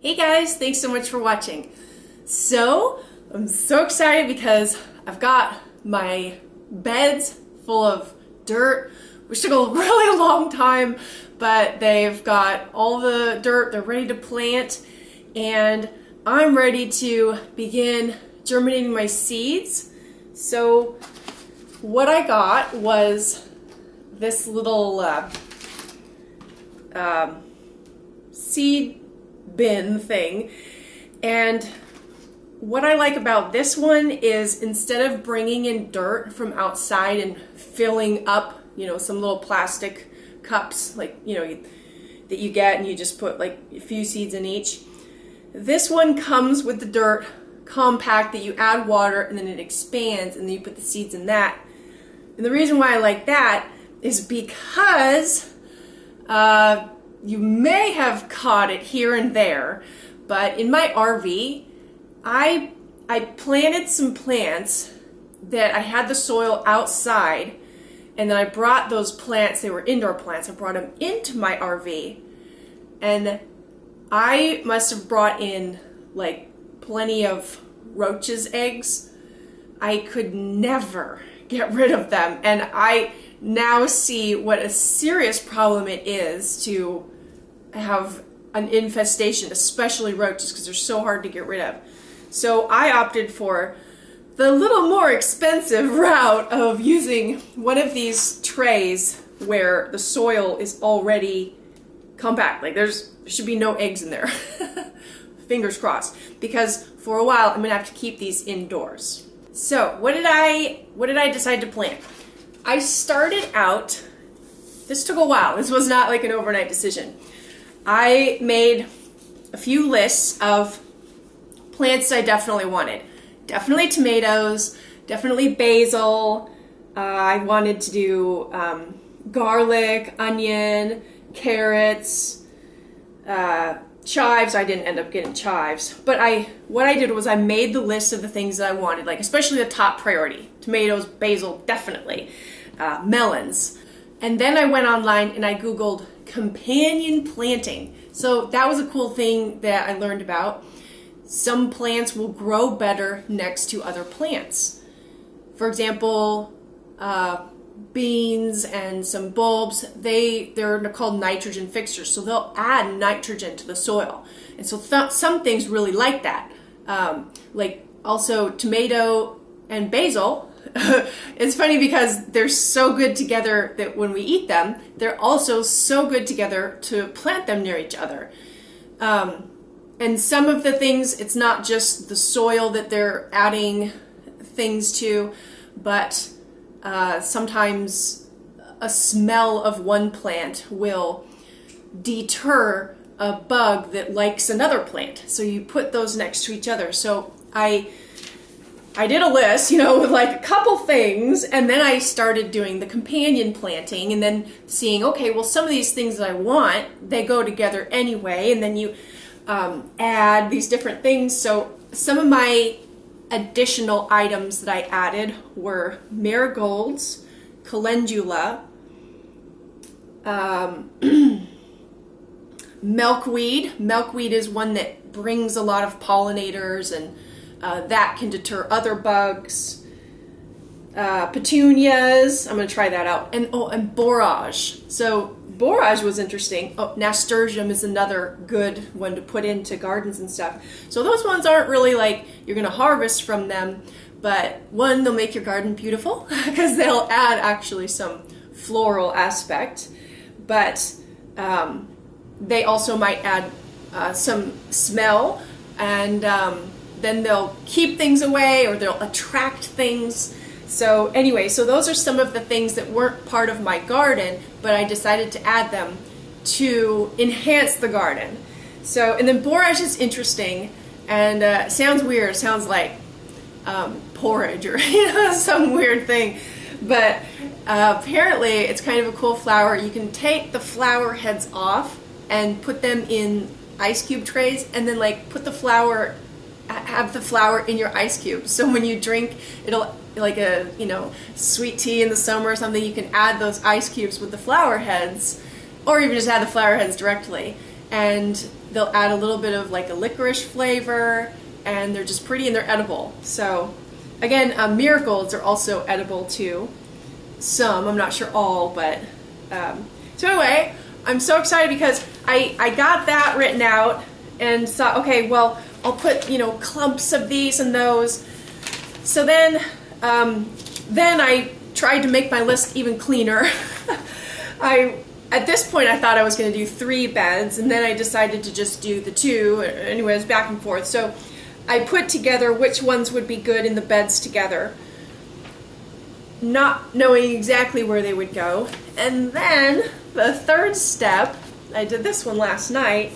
Hey guys, thanks so much for watching. So, I'm so excited because I've got my beds full of dirt, which took a really long time, but they've got all the dirt, they're ready to plant, and I'm ready to begin germinating my seeds. So, what I got was this little seed bin thing, and what I like about this one is instead of bringing in dirt from outside and filling up, some little plastic cups like, that you get and you just put like a few seeds in each, this one comes with the dirt compact that you add water and then it expands and then you put the seeds in that. And the reason why I like that is because you may have caught it here and there, but in my RV, I planted some plants that I had the soil outside, and then I brought those plants, they were indoor plants, I brought them into my RV, and I must have brought in like plenty of roaches' eggs. I could never get rid of them, and I now see what a serious problem it is to have an infestation, especially roaches, because they're so hard to get rid of. So I opted for the little more expensive route of using one of these trays where the soil is already compact. Like there should be no eggs in there. Fingers crossed, because for a while I'm gonna have to keep these indoors. So what did I decide to plant? I started out, this took a while, this was not like an overnight decision. I made a few lists of plants I definitely wanted. Definitely tomatoes, definitely basil, I wanted to do garlic, onion, carrots, chives. I didn't end up getting chives, but what I did was I made the list of the things that I wanted, like especially the top priority. Tomatoes, basil, definitely. Melons. And then I went online and I Googled companion planting. So that was a cool thing that I learned about. Some plants will grow better next to other plants. For example, beans and some bulbs, they're called nitrogen fixers, so they'll add nitrogen to the soil. And so some things really like that. Like also tomato and basil. It's funny because they're so good together that when we eat them, they're also so good together to plant them near each other. And some of the things, it's not just the soil that they're adding things to, but sometimes a smell of one plant will deter a bug that likes another plant. So you put those next to each other. So I did a list, with like a couple things, and then I started doing the companion planting and then seeing, okay, well, some of these things that I want, they go together anyway, and then you add these different things. So some of my additional items that I added were marigolds, calendula, milkweed. Milkweed is one that brings a lot of pollinators, and that can deter other bugs. Petunias, I'm going to try that out. And borage. So borage was interesting. Oh, nasturtium is another good one to put into gardens and stuff. So those ones aren't really like you're going to harvest from them, but one, they'll make your garden beautiful because they'll add actually some floral aspect, but they also might add some smell, and then they'll keep things away or they'll attract things. So anyway, so those are some of the things that weren't part of my garden, but I decided to add them to enhance the garden. So, and then borage is interesting, and sounds weird. It sounds like porridge or some weird thing, but apparently it's kind of a cool flower. You can take the flower heads off and put them in ice cube trays, and then like have the flower in your ice cube. So when you drink, it'll like a sweet tea in the summer or something, you can add those ice cubes with the flower heads, or even just add the flower heads directly. And they'll add a little bit of like a licorice flavor, and they're just pretty and they're edible. So again, marigolds are also edible too. Some, I'm not sure all, but so anyway, I'm so excited because I got that written out and thought, okay, well, I'll put, you know, clumps of these and those. So then I tried to make my list even cleaner. At this point, I thought I was going to do 3 beds, and then I decided to just do the 2. Anyways, back and forth. So I put together which ones would be good in the beds together, not knowing exactly where they would go. And then the 3rd step, I did this one last night.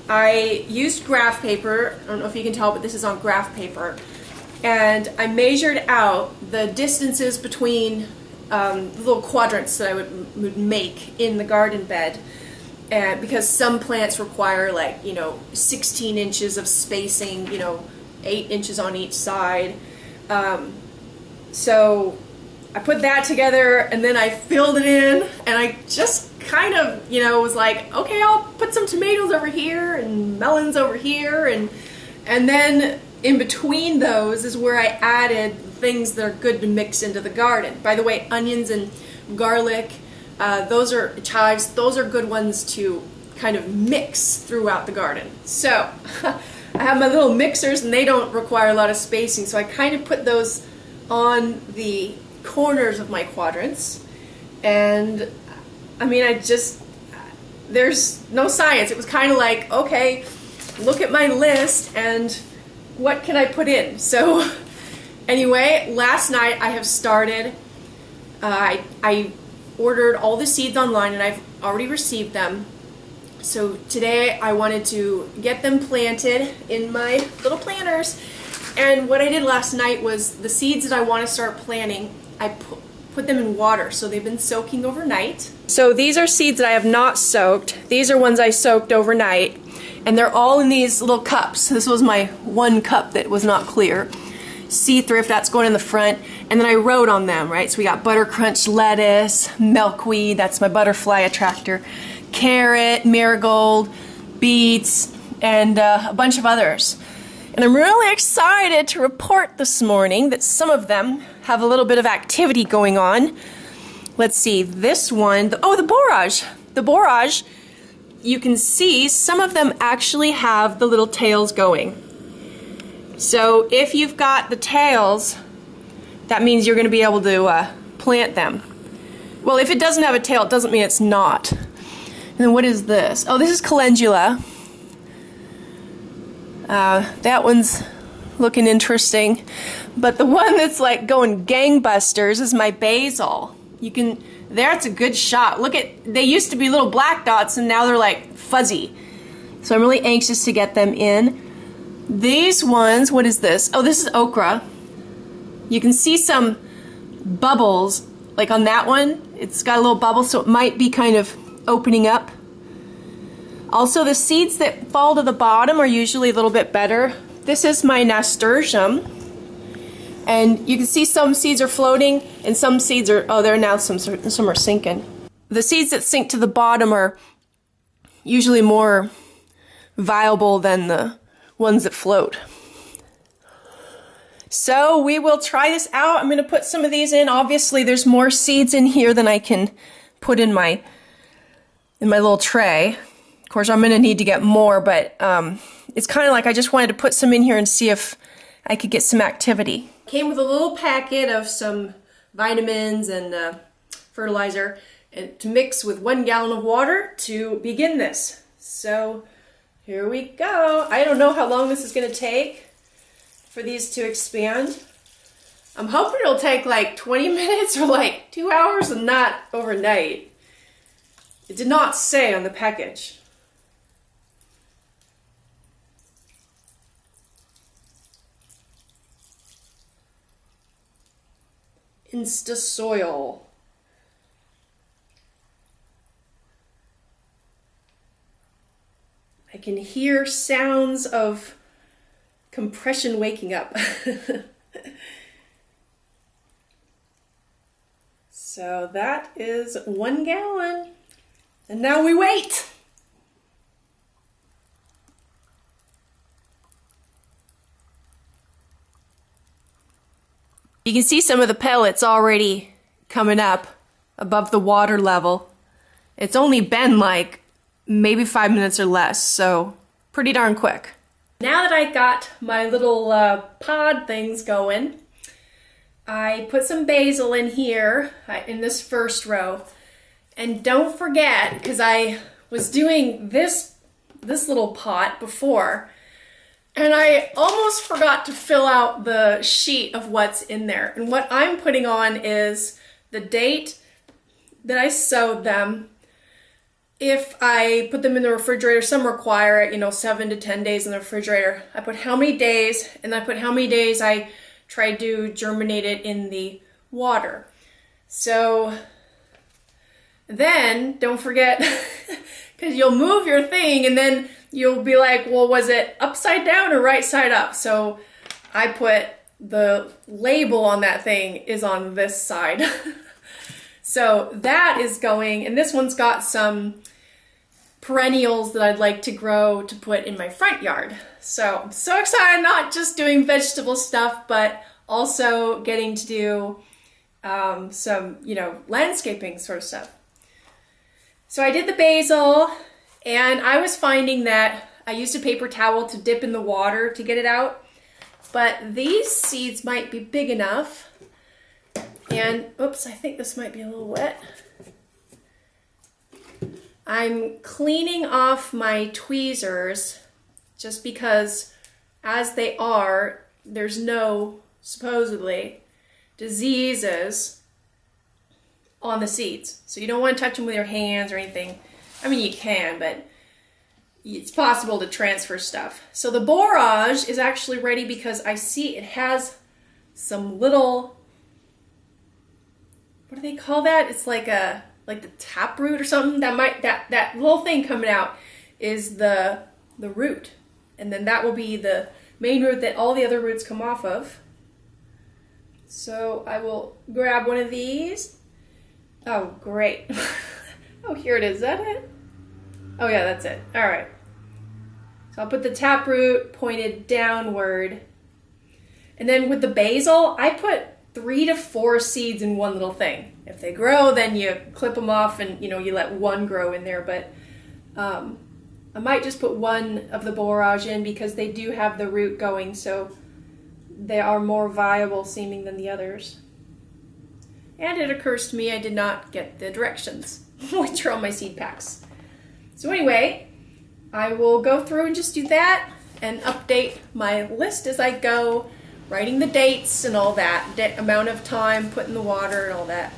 I used graph paper. I don't know if you can tell, but this is on graph paper. And I measured out the distances between little quadrants that I would make in the garden bed, and because some plants require, like, you know, 16 inches of spacing, you know, 8 inches on each side. So I put that together, and then I filled it in, and I just kind of, you know, was like, okay, I'll put some tomatoes over here and melons over here, and then in between those is where I added things that are good to mix into the garden. By the way, onions and garlic, those are chives, those are good ones to kind of mix throughout the garden. So I have my little mixers, and they don't require a lot of spacing, so I kind of put those on the corners of my quadrants. And I mean, there's no science. It was kind of like, okay, look at my list and what can I put in? So anyway, last night I have started, I ordered all the seeds online, and I've already received them. So today I wanted to get them planted in my little planters. And what I did last night was the seeds that I want to start planting, I put them in water. So they've been soaking overnight. So these are seeds that I have not soaked. These are ones I soaked overnight. And they're all in these little cups. This was my 1 cup that was not clear. Sea Thrift, that's going in the front. And then I wrote on them, right? So we got butter crunch lettuce, milkweed, that's my butterfly attractor, carrot, marigold, beets, and a bunch of others. And I'm really excited to report this morning that some of them have a little bit of activity going on. Let's see, this one, the borage. The borage, you can see some of them actually have the little tails going. So if you've got the tails, that means you're going to be able to plant them. Well, if it doesn't have a tail, it doesn't mean it's not. And then what is this? Oh, this is calendula. That one's looking interesting. But the one that's like going gangbusters is my basil. You can, that's a good shot. Look at, they used to be little black dots, and now they're like fuzzy. So I'm really anxious to get them in. These ones, what is this? Oh, this is okra. You can see some bubbles, like on that one. It's got a little bubble, so it might be kind of opening up. Also, the seeds that fall to the bottom are usually a little bit better. This is my nasturtium. And you can see some seeds are floating, and some seeds are, oh, there are now some are sinking. The seeds that sink to the bottom are usually more viable than the ones that float. So we will try this out. I'm going to put some of these in. Obviously, there's more seeds in here than I can put in my little tray. Of course, I'm going to need to get more, but it's kind of like I just wanted to put some in here and see if I could get some activity. Came with a little packet of some vitamins and fertilizer and to mix with 1 gallon of water to begin this. So here we go. I don't know how long this is going to take for these to expand. I'm hoping it'll take like 20 minutes or like 2 hours and not overnight. It did not say on the package. Insta soil. I can hear sounds of compression waking up. So that is 1 gallon. And now we wait. You can see some of the pellets already coming up above the water level. It's only been like maybe 5 minutes or less, so pretty darn quick. Now that I got my little pod things going, I put some basil in here in this first row. And don't forget, because I was doing this little pot before, and I almost forgot to fill out the sheet of what's in there. And what I'm putting on is the date that I sowed them. If I put them in the refrigerator, some require it, 7 to 10 days in the refrigerator. I put how many days, and I put how many days I tried to germinate it in the water. So then, don't forget, because you'll move your thing and then you'll be like, well, was it upside down or right side up? So I put the label on that thing is on this side. So that is going, and this one's got some perennials that I'd like to grow to put in my front yard. So I'm so excited, not just doing vegetable stuff, but also getting to do some, landscaping sort of stuff. So I did the basil, and I was finding that I used a paper towel to dip in the water to get it out, but these seeds might be big enough. And, oops, I think this might be a little wet. I'm cleaning off my tweezers just because, as they are, there's no, supposedly, diseases on the seeds. So you don't want to touch them with your hands or anything. I mean, you can, but it's possible to transfer stuff. So the borage is actually ready because I see it has some little, what do they call that? It's like the taproot or something. That little thing coming out is the root. And then that will be the main root that all the other roots come off of. So I will grab one of these. Oh, great. Oh, here it is. Is that it? Oh yeah, that's it. All right. So I'll put the taproot pointed downward. And then with the basil, I put 3 to 4 seeds in one little thing. If they grow, then you clip them off and you let one grow in there. But I might just put one of the borage in because they do have the root going, so they are more viable seeming than the others. And it occurs to me I did not get the directions, which are on my seed packs. So anyway, I will go through and just do that and update my list as I go, writing the dates and all that, amount of time put in the water and all that.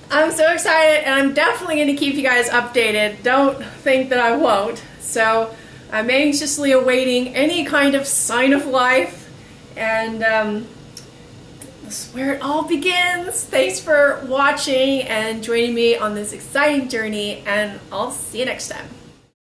I'm so excited, and I'm definitely going to keep you guys updated. Don't think that I won't. So I'm anxiously awaiting any kind of sign of life, and this is where it all begins. Thanks for watching and joining me on this exciting journey, and I'll see you next time.